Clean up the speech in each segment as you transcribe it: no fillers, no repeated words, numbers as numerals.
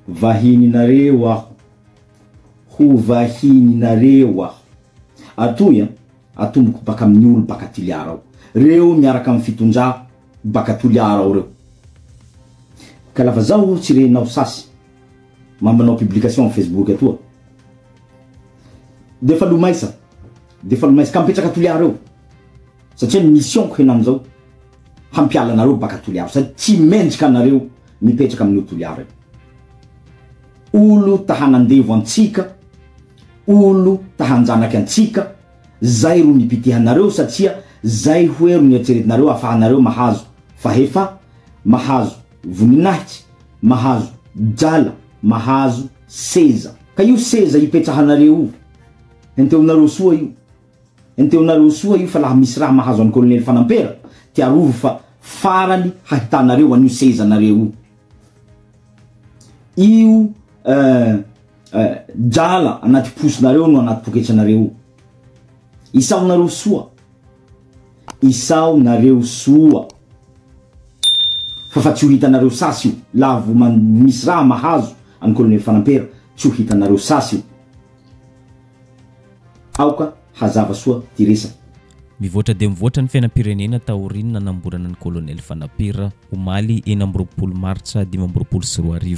vahininareo aho ho vahininareo aho atoya atomboko baka amin'ny olo baka Toliara ao reo miaraka amin'ny fitondra baka Toliara ao reo ka lafa zaho tsy renao sasy mambanao publication en Facebook atoa defa lomaisa ka mipetraka Toliara eo satria mission ko henan'izao hampiala nareo baka Toliara satria tsy mendrika anareo mipetraka amin'ny Toliara olo tahanandevo antsika olo tahanjanaky antsika zay ro nipitihanareo satria zay hoe ro niatseretinareo afahanareo mahazo fahefa mahazo voninahitsy mahazo jala mahazo seza ka io seza ipetrahanareo enteonareo soa io fa laha misy raha mahazo any colonel Fanampera tiarovo fa farany hahitanareo anio seza nareo io jala anaty posonareo no anaty poketranareo isao nareo soa fa tsy ho hitanareo sasy io lavo misy raha mahazo any colonel Fanampera tsy ho hitanareo sasy io aoka hazava soa ty resaky mivoatra dia mivoatra ny fiainam-pirenena taorinina nanamborana ny colonel Fanampera omaly 9 martsa 2024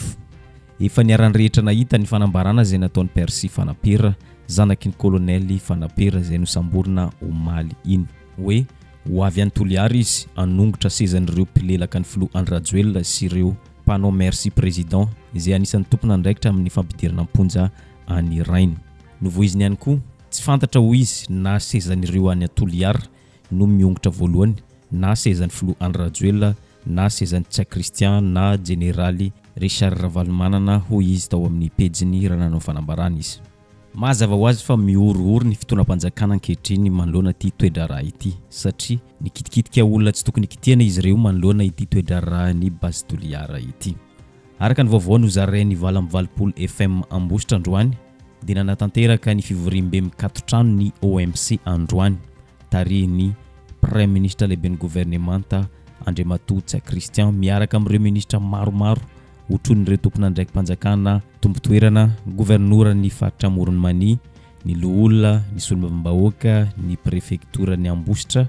efa niarany rehetra nahita ny fanambarana zay nataon'ny Percy Fanampera zanaky ny colonel Fanampera zay nosamborina omaly iny hoe ho avy any Toliara izy anongotra sezan'ireo mpilelaka ny filoha Andry Rajoelina sy ireo mpanao merci président izay anisan'ny tompona andraikitra amin'ny fampidirana amponja any Rainy novo izy niany koa tsy fantatra ho izy na sezan'ireo any Toliara no miongotra voalohany na sezan'ny filoha Andry Rajoelina na sezan'ny Tsia Christian na generaly Richard Ravalomanana ho izy tao amin'ny pejiny raha nanao fanambarana izy mazava ho azy fa miorooro ny fitonam-panjakana ankehitriny manoloana ty toedra raha ity satria nikitikitika olona tsy tokony kitihana izy ireo manoloana ity toedra raha ny base Toliara ity araka ny vaovao nozarain'ny valam-valopolo FM Ambositra androany dia nanatanteraka ny fivoriam-be mikato trano ny OMC androany tarihiny Premier Ministre lehiben'ny gouvernemanta Andriamatoa Tsia Christian miaraka amin'ireo ministra maromaro otronyireo tompona andraiky mpanjakana tombotoerana gouvernora ny faritra Moronmani ny loolona ny solombavam-bahoaka ny prefektura ny Ambositra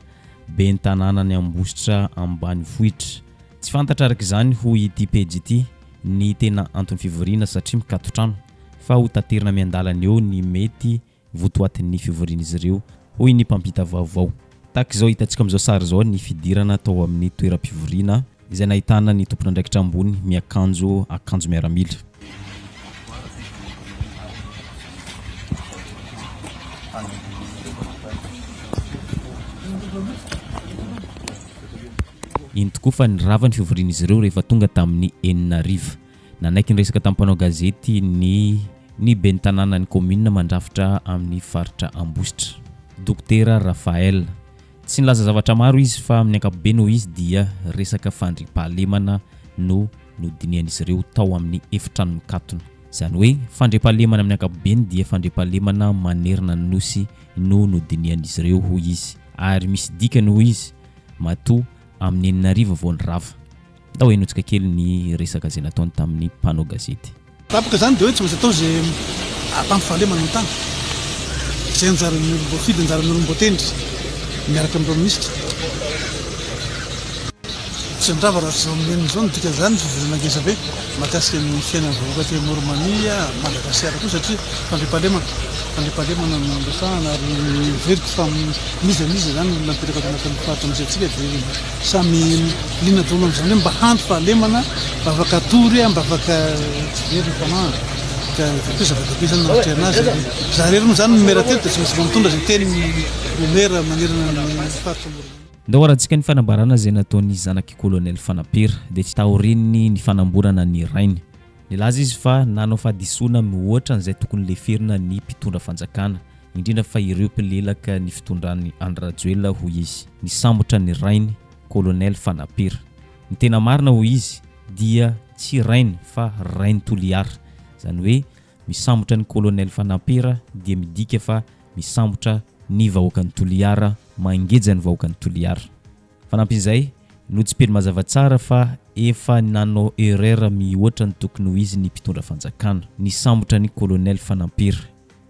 bentanana ny Ambositra ambanivohitra tsy fantatra araka izany ho ity pejy ity ny tena antony fivoriana satria mikato trano fa ho taterina miandalana eo ny mety votoatin'ny fivoriana izy ireo hoy ny mpampita vaovao tak izao hitantsika amin'izao sary izao ny fidirana tao amin'ny toeram-pivoriana izay nahitana ny tompona andraikitra ambony miakanjo miaramila iny tokoa fa nirava ny fivoriana izy ireo rehefa tonga tamin'ny 9 nanaiky ny resaka tampanao gazety ny bentanana ny commune mandrafitra amin'ny faritra Ambositra Dokotera Rafael tsy nilaza zavatra maro izy fa amin'ny ankapobeny ho izy dia resaka fandripahalemana no nodinian'izy ireo tao amin'ny efitrano mikatona izany hoe fandripahalemana amin'ny ankapobeny dia fandripahalemana manerina ny nosy no nodinian'izy ireo ho izy ary misy dikany ho izy matoa amin'ny 9 vao nirava da hoe notsika kely ny resaka zay nataony tamin'ny mpanao gazety tapaka zany dia hoe tsy maintsy atao zay atampy fahalemana ny tany zay anjaran'ny olombofidy anjaran'ny olombotendry miaraka amin'ireo ministra tsy nirava raha zao amin'izao nodika zany fivoriana ngeza be mahakasika ny fiainana vahoaka ty Moronmania Madagasikara koa satria fandripahalemana no andrefahana ary veriko fa miza zany olona mipetraka tanatin'ny faritra misy atsika dia samy lina dolo amin'izany hoe mba hanto fahalemana mba afaka tory mba afaka very ny fanahy ka koa zava-dehibe zany nahotry anazy zareo moa zany numera telo dia tsy maintsy mitondra zay teny numera manerana ny faritra Moronmania ndao rahantsika ny fanambarana zay nataony zanaky colonel Fanampera dia tsy tahorininy ny fanamborana ny Rainy nilaza izy fa nanao fahadisoana mihoatra n'izay tokony leferina ny mpitondra fanjakana indrindra fa ireo mpilelaka ny fitondran'ny Andry Rajoelina ho izy ny sambotra ny Rainy colonel Fanampera ny tena marina ho izy dia tsy Rainy fa Rainy Toliara izany hoe misambotra ny colonel Fanampera dia midika fa misambotra ny vahoakan'ny Toliara mangejany vahoakan'ny Toliara. Fanampin'izay no tsy pedy mazava tsara fa efa nanao erreur mihoatra ny tokony ho izy ny mpitondra fanjakana ny sambotra ny colonel Fanampira.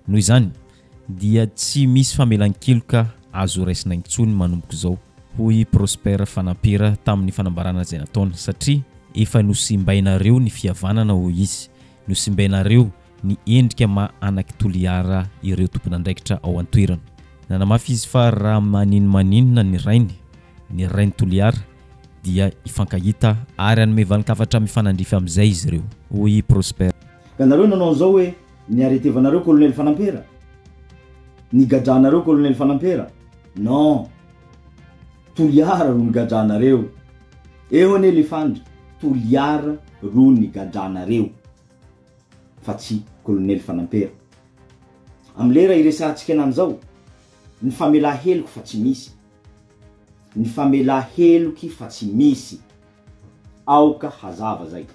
Noho izany dia tsy misy famelan-keloka azo raisina intsony manomboka izao hoy Prosper Fanampira tamin'ny fanambarana izay nataony satria efa nosimbainareo ny fihavanana hoy izy, nosimbainareo ny endrika anaky Toliara ireo tompon'andraikitra ao an-toerana. Nanamafy izy fa raha maninina ny rainy Toliara dia ifankahita ary anome valikafatra mifanandrify amin'izay izy ireo hoy Prosper. Ka nareo nanao an'izao hoe ny aretevanareo colonel Fanampera, ny gadranareo colonel Fanampera. Non, Toliara ro ny gadranareo. Eo ane elefandra, Toliara ro ny gadranareo fa tsy colonel Fanampera. Amlera iresantsika an'izao ny famela heloky fa tsy misy. Ny famela heloky fa tsy misy. Aoka hazava zay.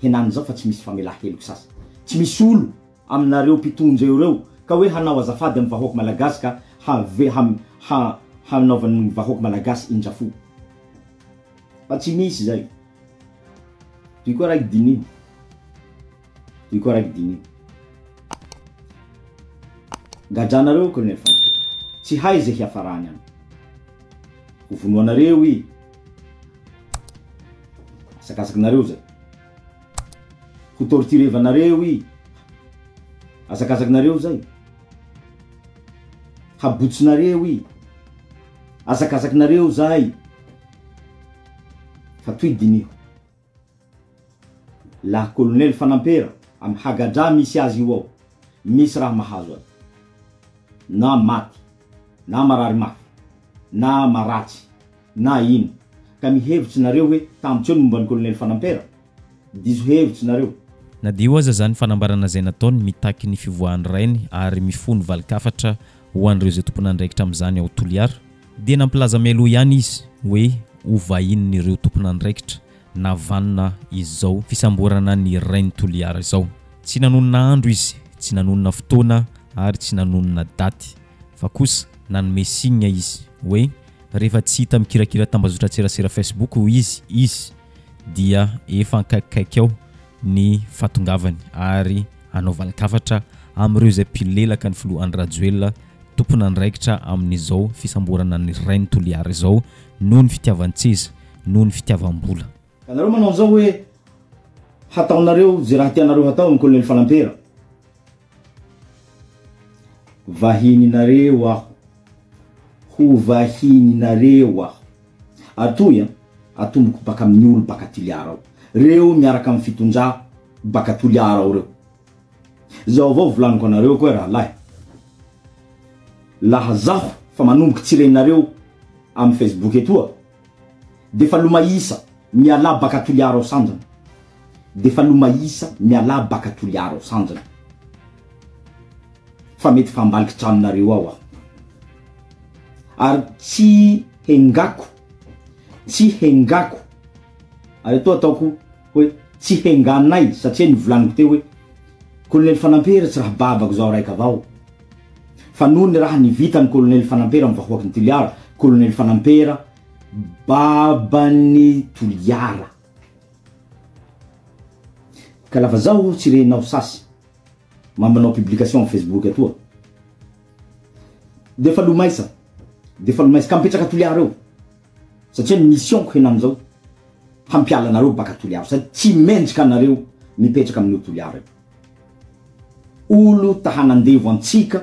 Henan'izao fa tsy misy famela heloky sasa. Tsy misy olo aminareo mpitondra ireo ka hoe hanao azafady amin'ny vahoaka malagasy ka hanaovan'ny vahoaka malagasy indrafo. Fa tsy misy zay. Toy koa raiky dinio. Gadranareo colonel Fanampera. Tsy hay zay hiafarany any. Ho vonoanareo i. Asakasakinareo zay. Ho torturevanareo i. Asakasakinareo zay. Habotsonareo i. Asakasakinareo zay. Fa toy dinio. La colonel Fanampera am hagadra misy azy io ao. Misy raha mahazo azy. Na maty, na marary mafy, na maratsy, na ino. Ka mihevitsy nareo hoe tamitsy eo momba ny colonel Fanampera. Diso hevitsy nareo. Nadio aza zany fanambarana izay nataony mitaky ny fivoahan'ny rainy ary mifono valikafatra ho an'ireo izay tompon'andraikitra amin'izany ao Toliara. Dia nampilaza mialoha ihany izy hoe ho vahin'ny ireo tompon'andraikitra navanina izao fisamborana ny rainy Toliara izao. Tsy nanonona andro izy, tsy nanonona fotoana ary tsy nanonona daty fa kosa nanome signe izy hoe rehefa tsy hita mikirakira tambazotra tserasera Facebook ho izy dia efa ankakikaiky ao ny fatongavany ary hanao valikafatra amin'ireo izay mpilelaka ny filohan'ny Rajoelina tompon'andraikitra amin'izao fisamborana ny rainy Toliara izao noho ny fitiavan-tseza noho ny fitiavam-bola. Kanareo manao an'izao hoe hataonareo zay raha tianareo hatao amin'ny colonel Fanampera. Vahininareo aho. Ho vahininareo aho. Atoy atomboko baka amin'ny olo baka Toliara ao. Reo miaraka amin'ny fitondra baka Toliara ao reo. Zao avao volaniko anareo koa raha lahy. Laha zaho fa manomboky tsirenareo amin'ny Facebook etoa. Defa lomaisa miala baka Toliara ao sanjana. Defa lomaisa miala baka Toliara ao sanjana. Fa mety fambaliky tranonareo ao aho. Ary tsy hengako. Ary atoa ataoko hoe tsy henganay satria nivolaniko teo hoe colonel Fanampera tsy raha babako zao raika avao. Fa noho ny raha nivita ny colonel Fanampera amin'ny vahoakan'ny Toliara, colonel Fanampera baban'ny Toliara. Ka lafa zaho tsy renao sasy mambanao publication amin'ny Facebook atoa. Defa lomaisa ka mipetraka Toliara eo. Satria ny mission ko henam zao hampiala nareo baka Toliara satria tsy mendrika nareo mipetraka amin'ny Toliara eo. Olo tahanandevo antsika,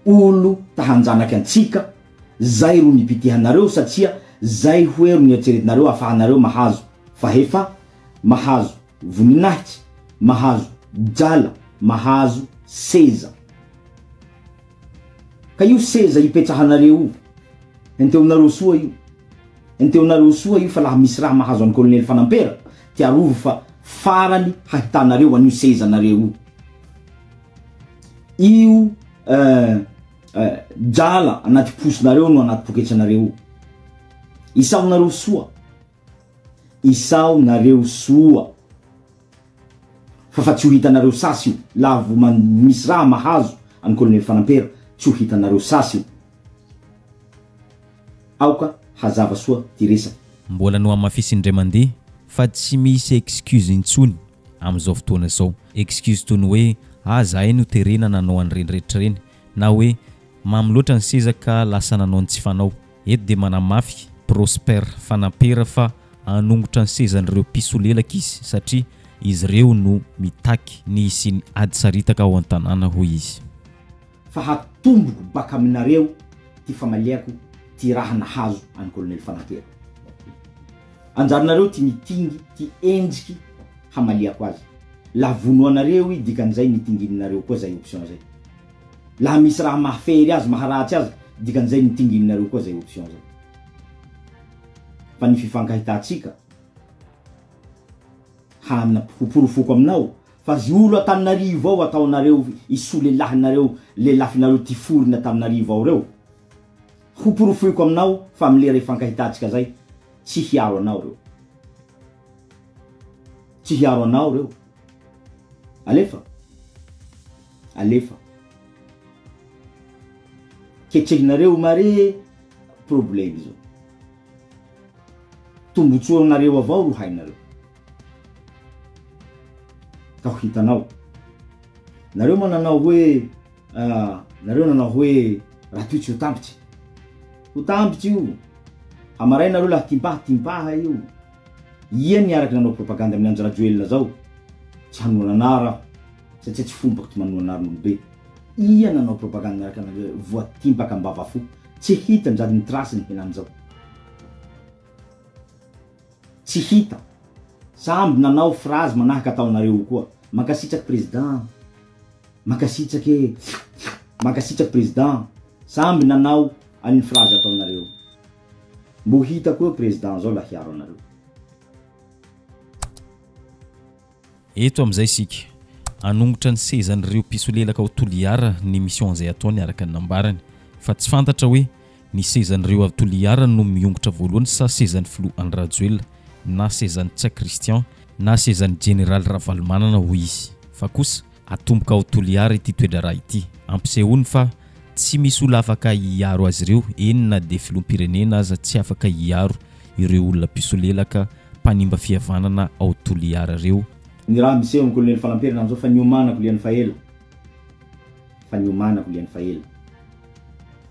olo tahanjanaky antsika, zay ro nipitihanareo satria zay hoe ro nieritreretinareo afahanareo mahazo fahefa, mahazo voninahitsy, mahazo jala, mahazo seza. Ka io seza ipetrahanareo enteonareo soa io. Enteonareo soa io fa laha misy raha mahazo an'ny colonel Fanampera tiarovo fa farany hahitanareo an'io seza nareo io. Jala anaty posonareo no anaty poketranareo. Isaonareo soa. Isaonareo soa. Fa tsy ho hitanareo sasy io. Laha misy raha mahazo any colonel Fanampera tsy ho hitanareo sasy io. Aoka hazava soa ty resaky. Mbola no amafisy indray mandeha fa tsy misy excuse intsony am'izao fotoana zao. Excuse tony hoe zahay no terena nanao an'ireny rehetra reny, na hoe mamy loatra ny seza ka lasa nanao ny tsy fanao. Eto dia manamafy Prosper Fanampera fa anongotra ny sezan'ireo pisolelaka izy satria izy ireo no mitaky ny sy ny ady saritaka ao an-tanàna hoy izy. Fa hatomboko baka aminareo ty famaliako ty raha nahazo any colonel Fanampera. Anjarinareo ty mitingy ty endriky hamaliako azy. La vonoanareo dikan'izay nitingininareo koa zay option zay. Laha misy raha mahafery azy maharatsy azy dikan'izay nitingininareo koa zay option zay. Fa ny fifankahitatsika hana hoporofoko aminao fa zy olo ataminarivo ao ataonareo isolelahinareo lelafinareo ty forina ataminarivo ao reo hoporofoko aminao fa am'le ifankahitatsika zay tsy hiaro anao reo. Tsy hiaro anao reo. Alefa ketrehinareo mare problème zao. Tombotsoanareo avao ro hainareo. Ka ho hitanao nareo mananao hoe nareo nanao hoe raha toy tsy ho tambitsy io. Amaray nareo laha timpaha io. Ia niaraky nanao propaganda amin'ny Andry Rajoelina zao. Tsy hanoana raha satria tsy fombako ty manoana be. Ia nanao propaganda miaraka nareo voatimpaka ambava fo. Tsy hita ndrady ny trasy ny henany zao. Tsy hita. Samby nanao phrase manahaka ataonareo koa. Makasitraky président. Makasitraky président. Samby nanao an'ny phrase ataonareo. Mbo hita koa président zao la hiaro anareo. Eto am'izay sika anongotra ny sezan'ireo pisolelaka ao Toliara ny mission zay ataony araka ny nambarany, fa tsy fantatra hoe ny sezan'ireo ao Toliara no miongotra voalohany sa sezan'ny filoha Andry Rajoelina na sezan'ny Tsia Christian na sezan'ny général Ravalomanana hoy izy. Fa kosa atomboka ao Toliara ity toedra raha ity ampisehoany fa tsy misy olo afaka hiaro azy ireo, enina de filoham-pirenena aza tsy afaka hiaro ireo olona pisolelaka mpanimba fihavanana ao Toliara reo. Ny raha miseho amin'ny colonel Fanampera nam'izao fa niomanako liany faela.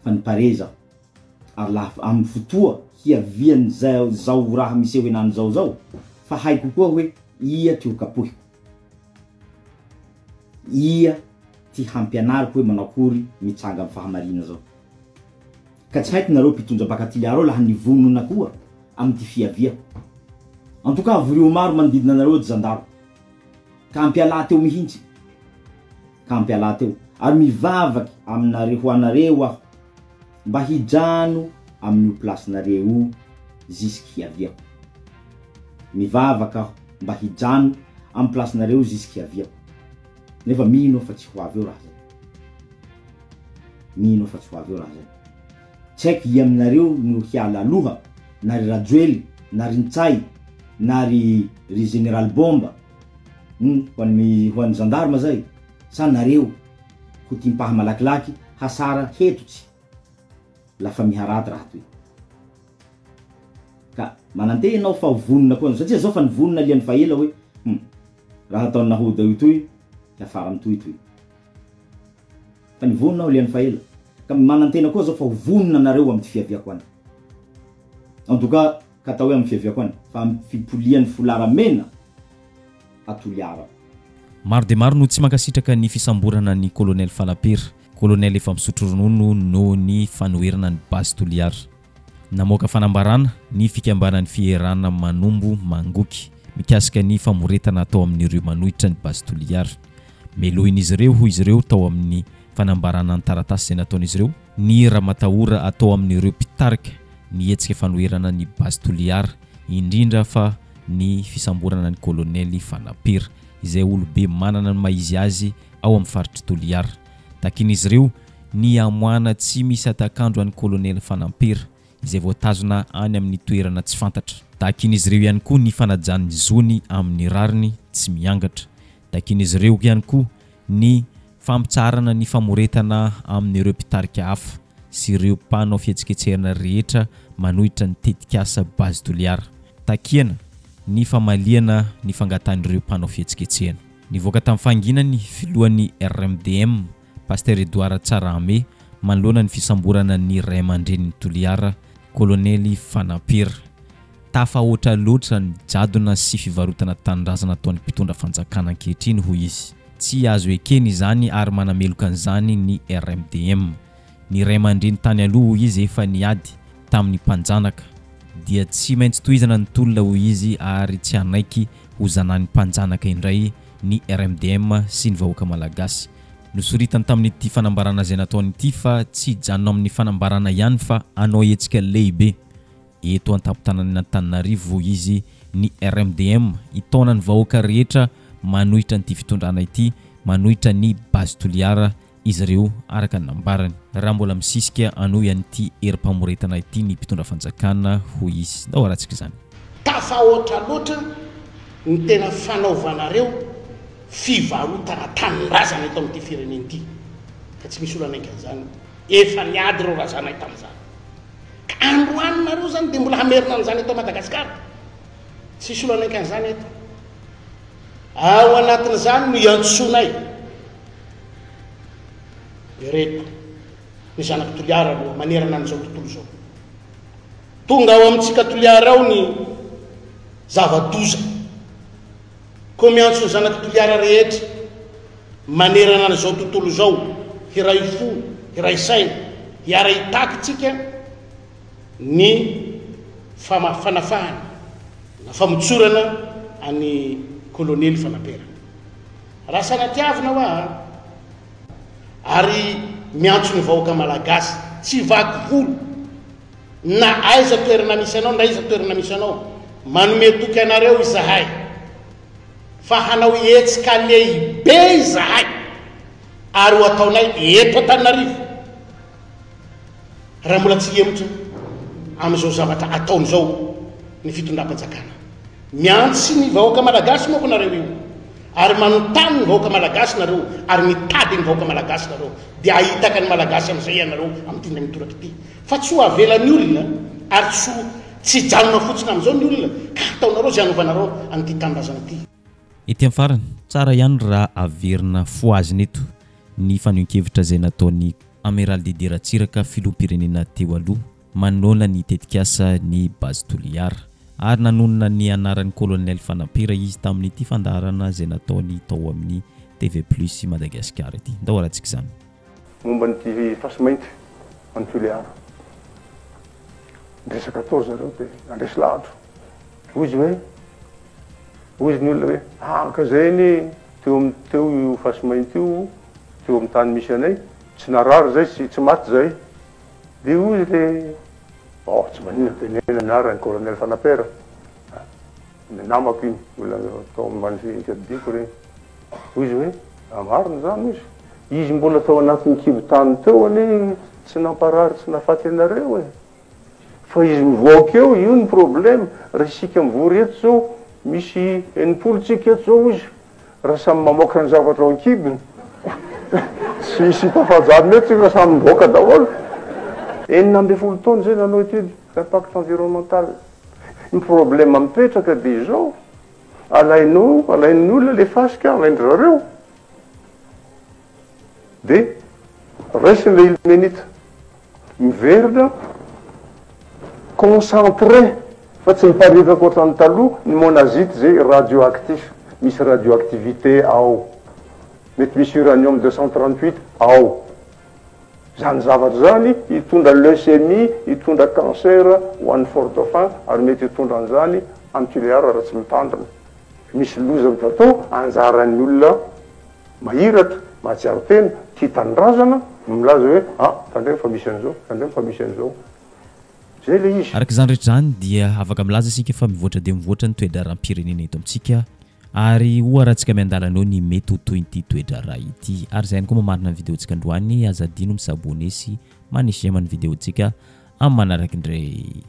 Fa nipareza ary laha amin'ny fotoa hiaviany zao raha miseho enany zao fa haiko koa hoe ia ty ho kapohiko. Ia ty hampianariko hoe manakory mitsanga amin'ny fahamarina zao. Ka tsy haiko nareo mpitondra baka Toliara laha nivonona koa amin'ny ty fiaviako. En tout cas vorio maro manodidina nareo ty zandaro. Ka ampiala teo mihintsy. Ary mivavaky aminareo hoanareo aho mba hijano amin'ny place nareo jusqu'y hiaviako. Mivavaky aho mba hijano amin'ny place nareo jusqu'y hiaviako. Nefa mino fa tsy ho avy eo raha zay. Tsaiky i aminareo no hiala aloha na ry Rajoely na ry Ntsay na ry général Bomba ho an'ny gendarme zay sa nareo ho timpaha malakilaky hasara hetotsy lafa miharaty raha toy. Ka manante enao fa vonona koa satria zao fa nivonona liany faela hoe raha ataony nahoda io toy hiafara amitoy. Fa nivonona liany faela. Ka manantena koa zao fa vonona nareo amin'ny fiaviako any. En tout cas katao hoe amin'ny fiaviako any fa amin'ny fipolian'ny folaramena Toliara. Maro de maro no tsy mankasitraka ny fisamborana ny colonel Fanampera. Colonel efa misotro ronono no ny fanoherana ny base Toliara. Namoaka fanambarana ny fikambanan'ny fierana manombo mangoky mikasika ny famoretana atao amin'ireo manohitra ny base Toliara. Melohin'izy ireo hoy izy ireo tao amin'ny fanambarana ny taratasy izay nataon'izy ireo ny ramatahora atao amin'ireo mpitarika ny hetsika fanoherana ny base Toliara, indrindra fa ny fisamborana ny colonel Fanampera izay olobe manana ny maizy azy ao amin'ny faritry Toliara. Takin'izy ireo ny amoana tsy misy atakandro any colonel Fanampera izay voatazona any amin'ny toerana tsy fantatra. Takin'izy ireo ihany koa ny fanajan'ny zony amin'ny rariny tsy miangatra. Takin'izy ireo ihany koa ny fampitsarana ny famoretana amin'ireo mpitarika hafa sy ireo mpanao fihetsiketserana rehetra manohitra ny tetikasa base toliara. Takiana ny famaliana ny fangatan'ireo mpanao fihetsiketsehana. Nivoaka tamin'ny fanginany filohan'ny RMDM Pasteur Edouard Tsarame manoloana ny fisamborana ny ray aman-drenin'ny Toliara Kolonely Fanapira. Tafahoatra loatra ny jadona sy fivarotana tanindrazana ataon'ny mpitondra fanjakana ankehitriny hoy izy. Tsy azo ekeny izany ary manameloka an'izany ny RMDM. Ny ray aman-dreny tany aloha hoy izy efa niady tamin'ny mpanjanaka dia tsy maintsy tohizana ny tolona hoy izy ary tsy anaiky ho zanan'ny mpanjanaka indray ny RMDM sy ny vahoaka malagasy. Nosoritany tamin'ity fanambarana izay nataonyity fa tsy janona amin'ny fanambarana ihany fa anao hetsika lehibe. Eto an-tampon-tanàna Antananarivo hoy izy ny RMDM itaona ny vahoaka rehetra manohitra n'ity fitondrana ity, manohitra ny base toliara izy ireo araka ny nambarany. Raha mbola misisika anoy an'ity herim-pamoretana ity ny mpitondra fanjakana hoy izy. Dao aratsika izany. Tafahoatra loatra ny tena fanaovanareo fivarotana tanindrazana eto amin'ity firenena ity. Ka tsy misy olana an'izany. Efa niady reo razanay tamin'izany. Ka androaninareo zany dia mbola hamerina an'izany eto Madagasikara. Tsisy olana an'izany eto. Ao anatin'izany no iantsonay. Ireto ny zanaky Toliara aloha manerana an'izao tontolo zao. Tonga ao amintsika Toliara ao ny zava-doza. Ko miantso ny zanaky Toliara rehetra manerana an'izao tontolo zao, hiray fo, hiray saina, hiara itakitsika ny fanafahana na famotsorana any Kolonely Fanapera. Raha sanatiavina hoa ary miantso ny vahoaka malagasy tsy vaky volo na aiza toerana misy anao na aiza toerana misy anao manome toky anareo izahay fa hanao hetsika lehibe izahay ary ho ataonay eto Antananarivo raha mbola tsy emotra amin'izao zavatra ataon'izao ny fitondram-panjakana. Miantsy ny vahoaka malagasy moa ko nareo io ary manontany ny vahoaka malagasy nareo ary mitady ny vahoaka malagasy nareo dia ahitaka ny malagasy amin'izay ianareo amin'ity ndray mitoraka ity fa tsy ho avelan'ny olona ary tsy janona fotsiny amin'izao ny olona ka ataonareo zay anovanareo an'ity tanindrazana ity. Ety amin'ny farany tsara ihany raha averina foaziny eto ny fanohan-kevitra izay nataon'ny amiral Didier Ratsiraka filoham-pirenena teo aloha manoana ny tetikasa ny base toliara ary nanonona ny anaran'ny Kolonely Fanapira izy tamin'ity fandaharana izay nataony tao amin'ny TV Plus Madagasikara ity. Ndao aratsika izany. Momba n'ity fasy mainty any Toliara. Ndresa 14 zareo dia andresy lahatra. Ozy hoe ozy ny olona hoe ka zay ny teo io fasy mainty io teo amin'ny tany misy anay tsy narary zay tsy maty zay dia ozy le tsy manina tenena niarany Kolonely Fanapera ny namako iny mbola tao ambany fiadiko regny. Ozy hoe marina zany izy mbola tao anatin'ny kivotany teo ane tsy namparary tsy nafaty anareo e fa izy mivoaka eo io ny problème. Raha isika mivory eto zao misy enimpolotsika eto zao izy raha samy mamoaka ny zavatra ao an-kibony tsy isy tafajary mety tsika samy mivoaka daholo. 9 taona zay nanao etude d'impact environnemental. Ny problème mipetraka dia izao alain'ny olona le fasika alaindry zareo dia raisiny le ilmenita miverina concentré fa tsy miparitaka ohatrany taloha ny monazite zay radioactif misy radioactivité ao mety misy uranium 238 ao. Zany zavatra zany hitondra leucémie, hitondra cancer ho an'ny fort dauphin ary mety hitondra an'izany amin'ny Toliara raha tsy mitandrina. Misy loza mitatao anjaran'ny olona mahiratra mahatsiaro tena tia tanindrazana milaza hoe tandremo fa misy an'izao, tandremo fa misy an'izao. Zay le izy. Araka izany rehetra zany dia afaka milaza isika fa mivoatra dia mivoatra ny toe-dram-pirenena eto amintsika ary oharatsika miandalanao ny mety ho toy ity toe-drara ity. Ary zay ihany koa mamarina ny videontsika androany azadino misabone sy manisy amin'ny videontsika amin'ny manaraka indray.